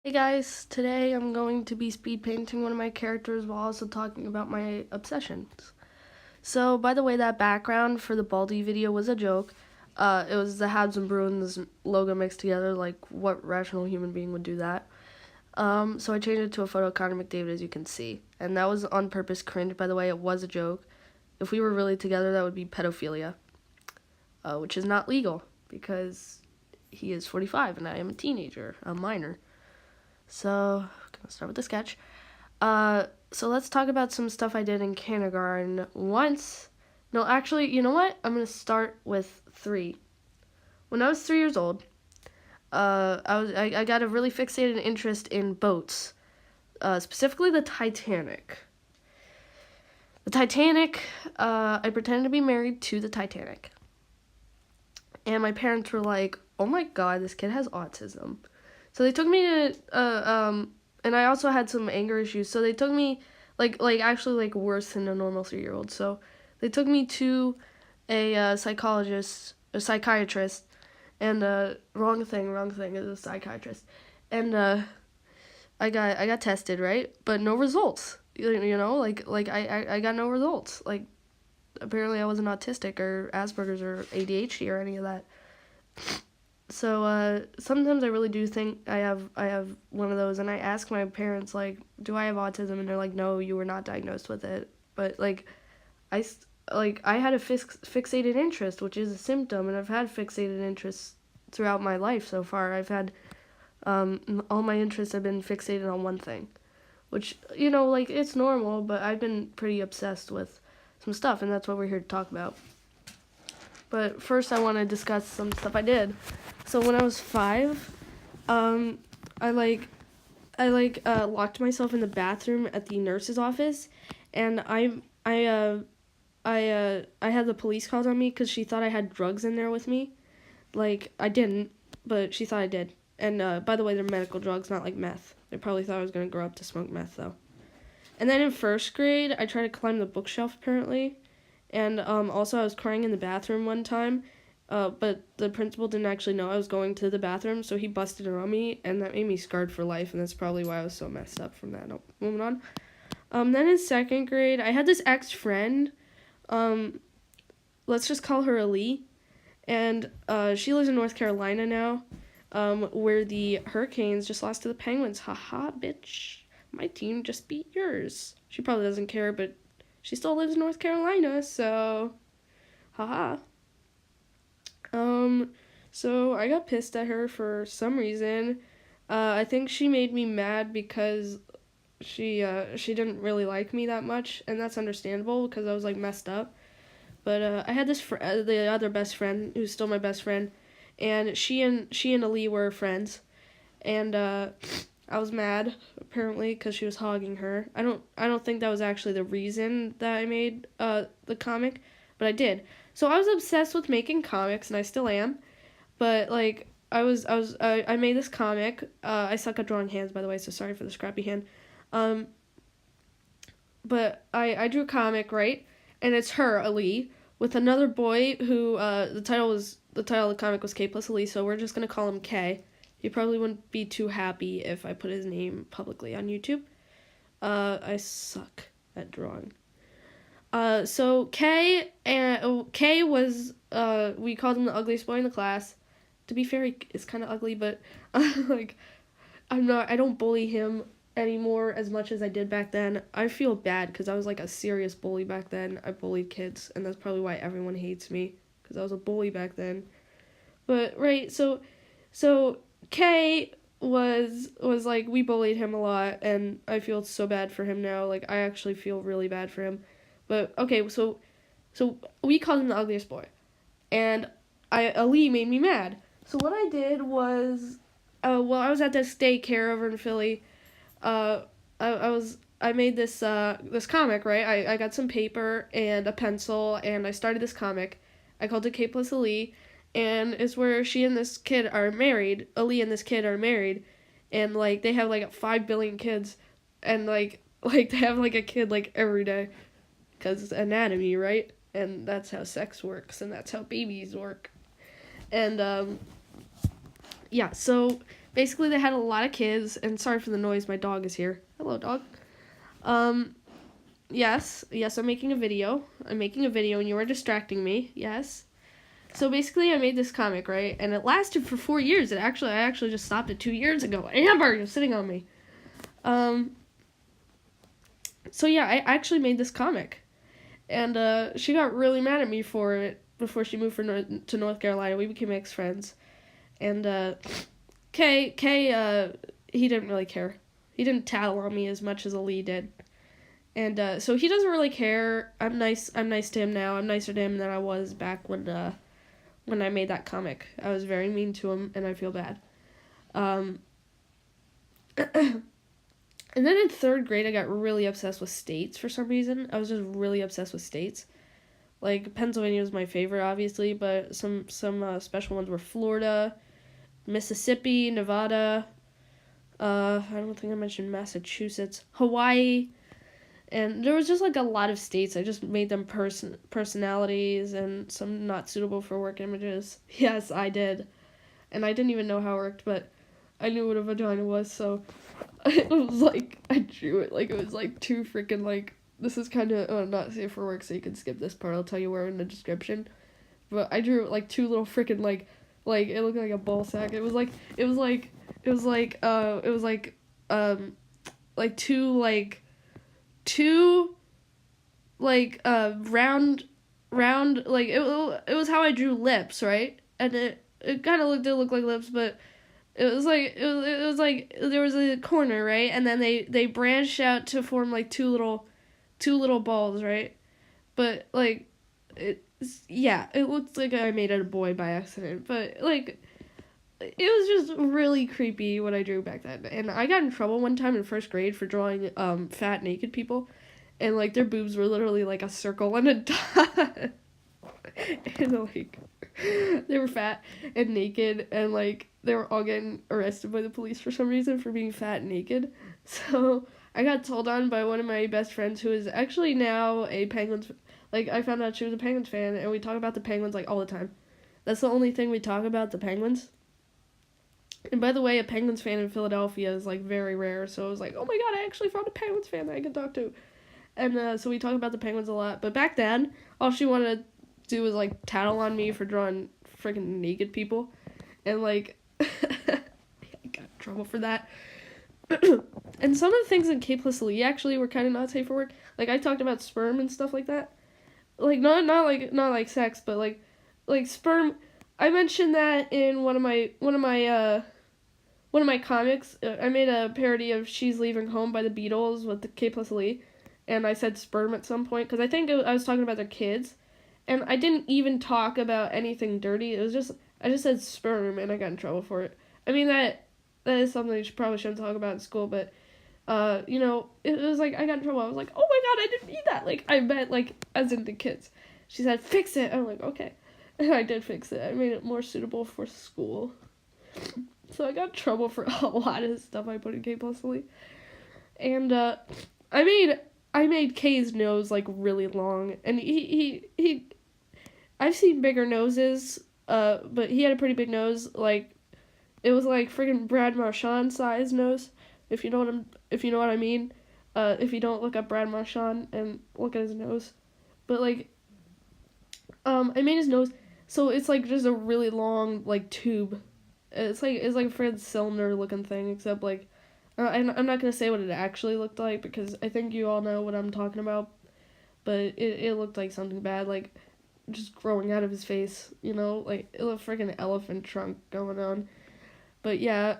Hey guys, today I'm going to be speed painting one of my characters while also talking about my obsessions. So, by the way, that background for the Baldy video was a joke. It was the Habs and Bruins logo mixed together, like what rational human being would do that? So I changed it to a photo of Connor McDavid, as you can see. And that was on purpose cringe, by the way, it was a joke. If we were really together, that would be pedophilia, which is not legal because he is 45 and I am a teenager, a minor. So, I'm gonna start with the sketch. So let's talk about some stuff I did in kindergarten once. No, actually, you know what? I'm gonna start with 3. When I was 3 years old, I got a really fixated interest in boats, specifically the Titanic. The Titanic, I pretended to be married to the Titanic. And my parents were like, oh my god, this kid has autism. So they took me to, and I also had some anger issues. So they took me, actually worse than a normal 3-year-old. So they took me to a psychiatrist, and wrong thing, it was a psychiatrist. And I got tested, right? But no results. You know, I got no results. Like, apparently I wasn't autistic or Asperger's or ADHD or any of that. So sometimes I really do think I have one of those, and I ask my parents, like, do I have autism? And they're like, no, you were not diagnosed with it. But I had a fixated interest, which is a symptom, and I've had fixated interests throughout my life so far. I've had all my interests have been fixated on one thing, which, you know, like, it's normal, but I've been pretty obsessed with some stuff, and that's what we're here to talk about. But first I want to discuss some stuff I did. So when I was 5, I locked myself in the bathroom at the nurse's office, and I had the police called on me because she thought I had drugs in there with me. Like, I didn't, but she thought I did. And by the way, they're medical drugs, not like meth. They probably thought I was gonna grow up to smoke meth though. And then in 1st grade, I tried to climb the bookshelf apparently. And also I was crying in the bathroom one time, but the principal didn't actually know I was going to the bathroom, so he busted it on me, and that made me scarred for life, and that's probably why I was so messed up from that. Moving on. Then in 2nd grade, I had this ex-friend, let's just call her Ali, and she lives in North Carolina now, where the Hurricanes just lost to the Penguins. Haha, bitch. My team just beat yours. She probably doesn't care, but she still lives in North Carolina, so haha. So I got pissed at her for some reason. I think she made me mad because she didn't really like me that much, and that's understandable because I was like messed up. But I had this the other best friend who's still my best friend, and she and Ali were friends, and I was mad apparently because she was hogging her. I don't think that was actually the reason that I made the comic, but I did. So I was obsessed with making comics, and I still am. But like I made this comic. I suck at drawing hands, by the way, so sorry for the scrappy hand. But I drew a comic, right? And it's her, Ali, with another boy who the title of the comic was K plus Ali, so we're just gonna call him K. He probably wouldn't be too happy if I put his name publicly on YouTube. I suck at drawing. So K was we called him the ugliest boy in the class. To be fair, it's kind of ugly, but like I don't bully him anymore as much as I did back then. I feel bad because I was like a serious bully back then. I bullied kids, and that's probably why everyone hates me, because I was a bully back then. But right, so K was like, we bullied him a lot, and I feel so bad for him now. Like, I actually feel really bad for him. But okay, so we called him the ugliest boy, and Ali made me mad. So what I did was, I was at this daycare over in Philly. I made this comic, right? I got some paper and a pencil, and I started this comic. I called it K plus Ali. And it's where she and this kid are married. Ali and this kid are married, and like they have like 5 billion kids, and like they have like a kid like every day, because it's anatomy, right? And that's how sex works, and that's how babies work. And yeah, so basically they had a lot of kids, and sorry for the noise, my dog is here. Hello, dog. Yes, I'm making a video. I'm making a video, and you are distracting me. Yes. So basically, I made this comic, right? And it lasted for 4 years. I actually just stopped it 2 years ago. Amber, you're sitting on me. So yeah, I actually made this comic, and she got really mad at me for it before she moved to North Carolina. We became ex-friends, and Kay, he didn't really care. He didn't tattle on me as much as Ali did. And so he doesn't really care. I'm nice to him now. I'm nicer to him than I was back when I made that comic. I was very mean to him, and I feel bad. And then in 3rd grade, I got really obsessed with states for some reason. I was just really obsessed with states. Like, Pennsylvania was my favorite, obviously, but some special ones were Florida, Mississippi, Nevada. I don't think I mentioned Massachusetts, Hawaii. And there was just, like, a lot of states. I just made them personalities and some not suitable for work images. Yes, I did. And I didn't even know how it worked, but I knew what a vagina was, so it was, like, I drew it like it was, like, too freaking, like, this is kind of not safe for work, so you can skip this part. I'll tell you where in the description. But I drew, like, 2 little freaking, like, it looked like a ball sack. It was, like, two round, like, it was how I drew lips, right? And it kind of did look like lips, but it was like there was a corner, right? And then they branched out to form like two little balls, right? But like it looked like I made it a boy by accident, but like it was just really creepy what I drew back then. And I got in trouble one time in 1st grade for drawing fat naked people, and like their boobs were literally like a circle and a dot. And like they were fat and naked, and like they were all getting arrested by the police for some reason for being fat and naked. So I got told on by one of my best friends who is actually now a Penguins. Like, I found out she was a Penguins fan, and we talk about the Penguins like all the time. That's the only thing we talk about, the Penguins. And by the way, a Penguins fan in Philadelphia is like very rare, so I was like, oh my god, I actually found a Penguins fan that I can talk to. And so we talk about the Penguins a lot. But back then, all she wanted to do was like tattle on me for drawing freaking naked people, and like I got in trouble for that. And some of the things in K+E actually were kind of not safe for work. Like, I talked about sperm and stuff like that. Like, not like sex, but like sperm. I mentioned that in one of my comics. I made a parody of "She's Leaving Home" by the Beatles with the K+E, and I said sperm at some point because I think I was talking about their kids, and I didn't even talk about anything dirty. It was just I just said sperm, and I got in trouble for it. I mean that is something you probably shouldn't talk about in school, but it was like I got in trouble. I was like, oh my god, I didn't mean that. Like, I meant like as in the kids. She said, fix it. I'm like, okay. And I did fix it. I made it more suitable for school. So I got in trouble for a lot of stuff I put in K+E. And I made Kay's nose like really long, and he I've seen bigger noses, but he had a pretty big nose. Like, it was like friggin' Brad Marchand size nose, if you know what I mean. If you don't, look up Brad Marchand and look at his nose. But like, I made his nose so it's like just a really long like tube. It's like a friggin' cylinder looking thing, except like I'm not gonna say what it actually looked like because I think you all know what I'm talking about. But it looked like something bad, like just growing out of his face, like it looked freaking elephant trunk going on. But yeah.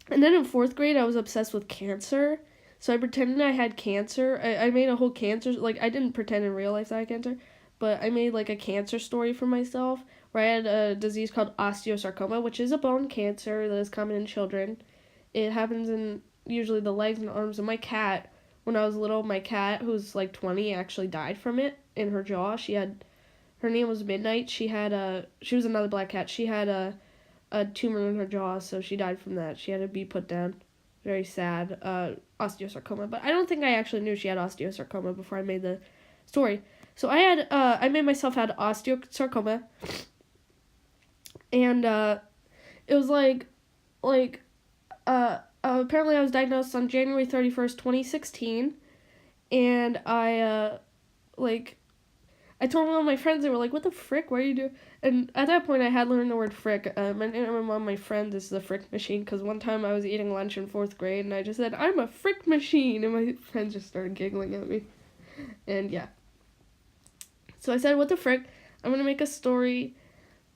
And then in 4th grade, I was obsessed with cancer. So I pretended I had cancer. I made a whole cancer, like I didn't pretend in real life that I had cancer, but I made like a cancer story for myself where I had a disease called osteosarcoma, which is a bone cancer that is common in children. It happens in usually the legs and arms of my cat. When I was little, my cat, who's like 20, actually died from it in her jaw. Her name was Midnight. She was another black cat. She had a tumor in her jaw, so she died from that. She had to be put down. Very sad. Osteosarcoma. But I don't think I actually knew she had osteosarcoma before I made the story. So I made myself had osteosarcoma. And it was like like, apparently I was diagnosed on January 31st, 2016, and I told one of my friends, they were like, what the frick, what are you doing? And at that point, I had learned the word frick. My name among my friends is the frick machine, because one time I was eating lunch in 4th grade, and I just said, I'm a frick machine, and my friends just started giggling at me. And yeah. So I said, what the frick? I'm going to make a story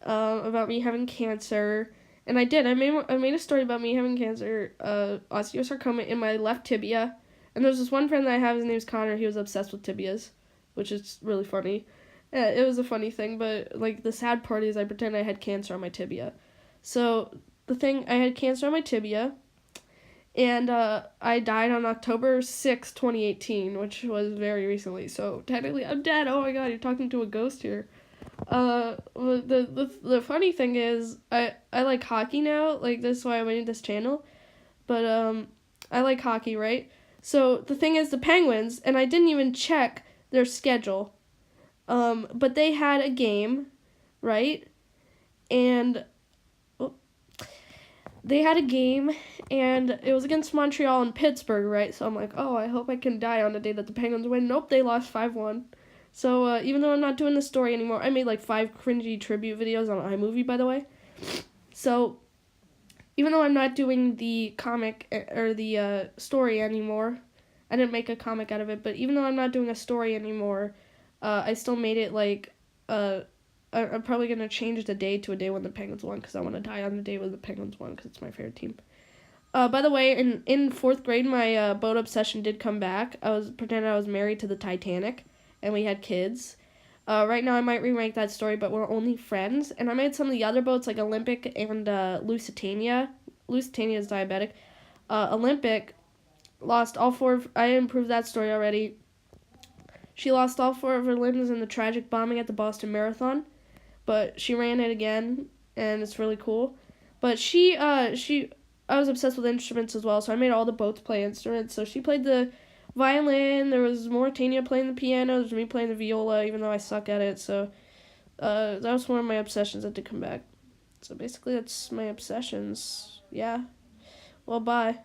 about me having cancer. And I did. I made a story about me having cancer, osteosarcoma in my left tibia. And there's this one friend that I have, his name's Connor, he was obsessed with tibias, which is really funny. It was a funny thing, but like the sad part is I pretend I had cancer on my tibia. So I had cancer on my tibia, and I died on October 6, 2018, which was very recently. So technically I'm dead. Oh my god, you're talking to a ghost here. The funny thing is I like hockey now. Like, this is why I made this channel. But I like hockey, right? So the thing is, the Penguins, and I didn't even check their schedule. But they had a game, right? And they had a game, and it was against Montreal and Pittsburgh, right? So I'm like, oh, I hope I can die on the day that the Penguins win. Nope, they lost 5-1. So even though I'm not doing the story anymore, I made like 5 cringy tribute videos on iMovie, by the way. So even though I'm not doing the comic or the story anymore, I didn't make a comic out of it, but even though I'm not doing a story anymore, I still made it like, I'm probably going to change the day to a day when the Penguins won, because I want to die on the day when the Penguins won, because it's my favorite team. By the way, in 4th grade, my boat obsession did come back. I was pretending I was married to the Titanic, and we had kids. Right now I might remake that story, but we're only friends. And I made some of the other boats, like Olympic and Lusitania. Lusitania is diabetic. Olympic lost all 4 I improved that story already. She lost all 4 of her limbs in the tragic bombing at the Boston Marathon, but she ran it again, and it's really cool. But I was obsessed with instruments as well, so I made all the boats play instruments. So she played the violin, there was Mauritania playing the piano, there was me playing the viola, even though I suck at it. So that was one of my obsessions that did come back. So basically that's my obsessions. Yeah. Well, bye.